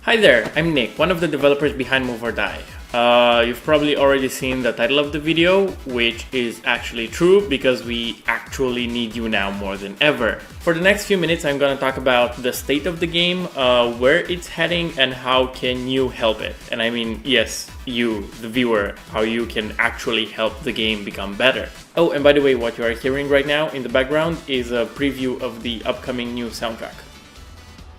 Hi there, I'm Nick, one of the developers behind Move or Die. You've probably already seen the title of the video, which is actually true because we actually need you now more than ever. For the next few minutes, I'm gonna talk about the state of the game, where it's heading, and how can you help it. And I mean, yes, you, the viewer, how you can actually help the game become better. Oh, and by the way, what you are hearing right now in the background is a preview of the upcoming new soundtrack.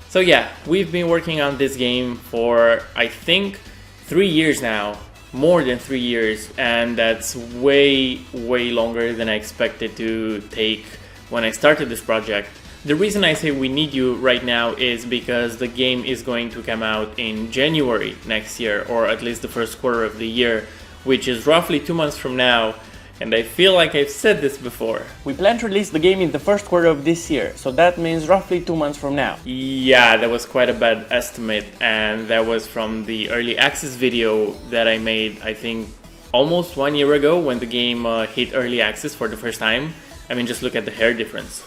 So yeah, we've been working on this game for, I think, 3 years now, more than 3 years, and that's way longer than I expected to take when I started this project. The reason I say we need you right now is because the game is going to come out in January next year, or at least the first quarter of the year, which is roughly 2 months from now. And I feel like I've said this before. We plan to release the game in the first quarter of this year, so that means roughly 2 months from now. Yeah, that was quite a bad estimate, and that was from the early access video that I made, I think, almost 1 year ago when the game hit early access for the first time. I mean, just look at the hair difference.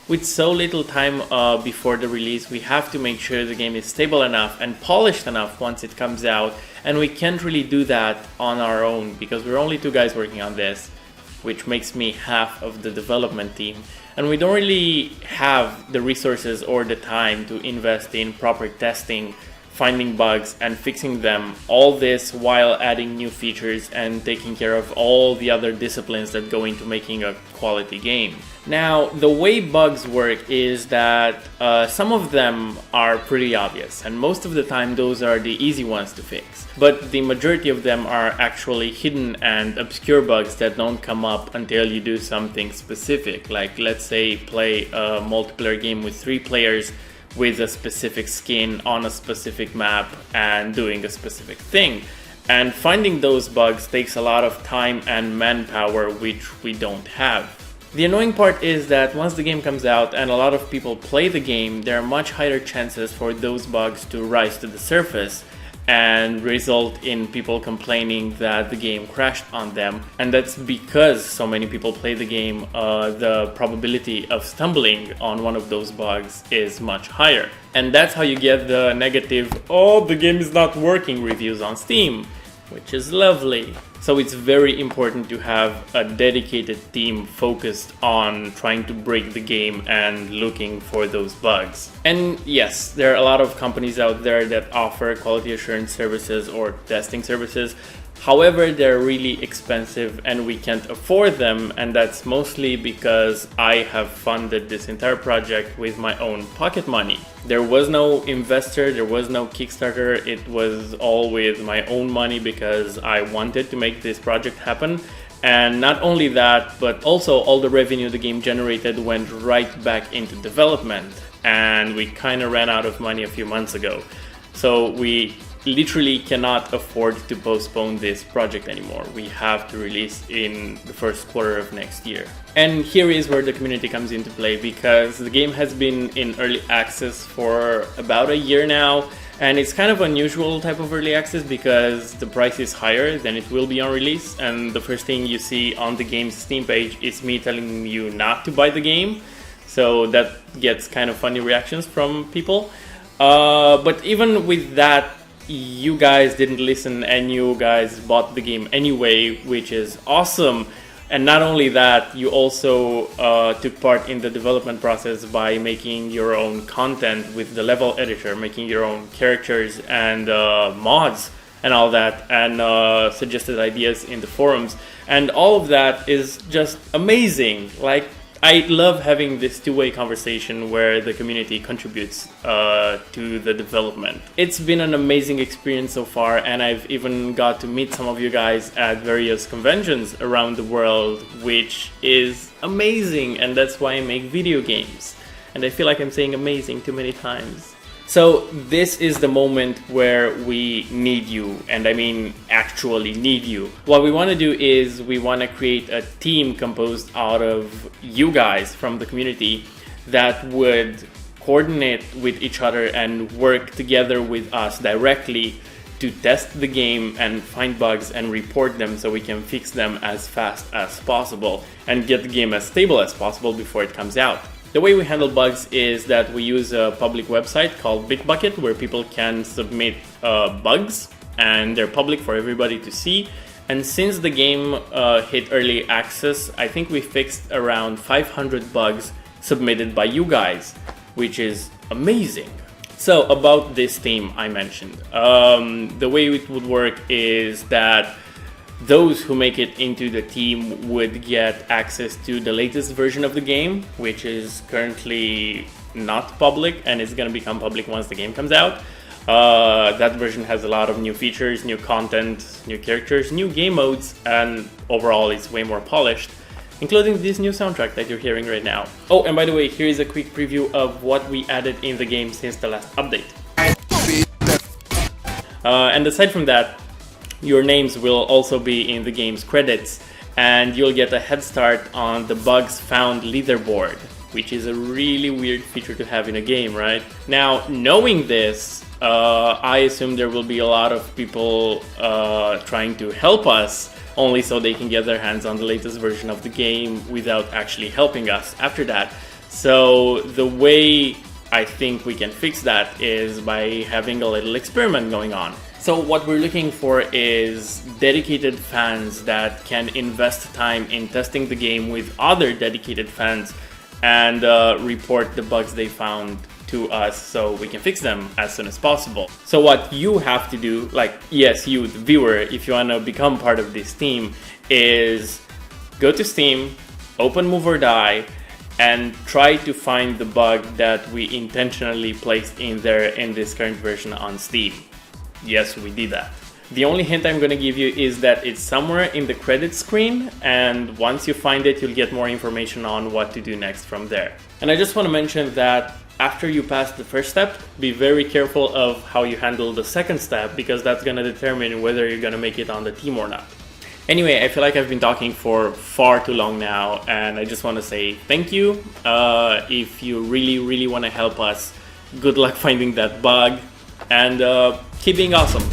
With so little time before the release, we have to make sure the game is stable enough and polished enough once it comes out, and we can't really do that on our own because we're only 2 guys working on this, which makes me half of the development team, and we don't really have the resources or the time to invest in proper testing, finding bugs and fixing them, all this while adding new features and taking care of all the other disciplines that go into making a quality game. Now, the way bugs work is that some of them are pretty obvious, and most of the time those are the easy ones to fix. But the majority of them are actually hidden and obscure bugs that don't come up until you do something specific, like let's say play a multiplayer game with 3 players with a specific skin on a specific map and doing a specific thing. And finding those bugs takes a lot of time and manpower, which we don't have. The annoying part is that once the game comes out and a lot of people play the game, there are much higher chances for those bugs to rise to the surface and result in people complaining that the game crashed on them. And that's because so many people play the game, the probability of stumbling on one of those bugs is much higher. And that's how you get the negative, "Oh, the game is not working" reviews on Steam, which is lovely. So it's very important to have a dedicated team focused on trying to break the game and looking for those bugs. And yes, there are a lot of companies out there that offer quality assurance services or testing services. However, they're really expensive and we can't afford them, and that's mostly because I have funded this entire project with my own pocket money. There was no investor, there was no Kickstarter, it was all with my own money because I wanted to make this project happen. And not only that, but also all the revenue the game generated went right back into development, and we kind of ran out of money a few months ago. So we literally cannot afford to postpone this project anymore. We have to release in the first quarter of next year. And here is where the community comes into play, because the game has been in early access for about a year now, and it's kind of unusual type of early access because the price is higher than it will be on release, and the first thing you see on the game's Steam page is me telling you not to buy the game, so that gets kind of funny reactions from people. But even with that, you guys didn't listen and you guys bought the game anyway, which is awesome. And not only that, you also took part in the development process by making your own content with the level editor, making your own characters and mods and all that, and suggested ideas in the forums. And all of that is just amazing. Like, I love having this two-way conversation where the community contributes to the development. It's been an amazing experience so far, and I've even got to meet some of you guys at various conventions around the world, which is amazing, and that's why I make video games. And I feel like I'm saying amazing too many times. So this is the moment where we need you, and I mean actually need you. What we want to do is we want to create a team composed out of you guys from the community that would coordinate with each other and work together with us directly to test the game and find bugs and report them so we can fix them as fast as possible and get the game as stable as possible before it comes out. The way we handle bugs is that we use a public website called Bitbucket where people can submit bugs, and they're public for everybody to see. And since the game hit early access, I think we fixed around 500 bugs submitted by you guys, which is amazing. So about this theme I mentioned, the way it would work is that those who make it into the team would get access to the latest version of the game, which is currently not public and it's going to become public once the game comes out. That version has a lot of new features, new content, new characters, new game modes, and overall it's way more polished, including this new soundtrack that you're hearing right now. Oh, and by the way, here is a quick preview of what we added in the game since the last update. And aside from that, your names will also be in the game's credits, and you'll get a head start on the bugs found leaderboard, which is a really weird feature to have in a game, right? Now, knowing this, I assume there will be a lot of people trying to help us only so they can get their hands on the latest version of the game without actually helping us after that. So the way I think we can fix that is by having a little experiment going on. So what we're looking for is dedicated fans that can invest time in testing the game with other dedicated fans and report the bugs they found to us so we can fix them as soon as possible. So what you have to do, like, yes, you, the viewer, if you want to become part of this team, is go to Steam, open Move or Die, and try to find the bug that we intentionally placed in there in this current version on Steam. Yes, we did that. The only hint I'm going to give you is that it's somewhere in the credits screen, and once you find it, you'll get more information on what to do next from there. And I just want to mention that after you pass the first step, be very careful of how you handle the second step, because that's going to determine whether you're going to make it on the team or not. Anyway, I feel like I've been talking for far too long now, and I just want to say thank you. If you really want to help us, good luck finding that bug, and keep being awesome.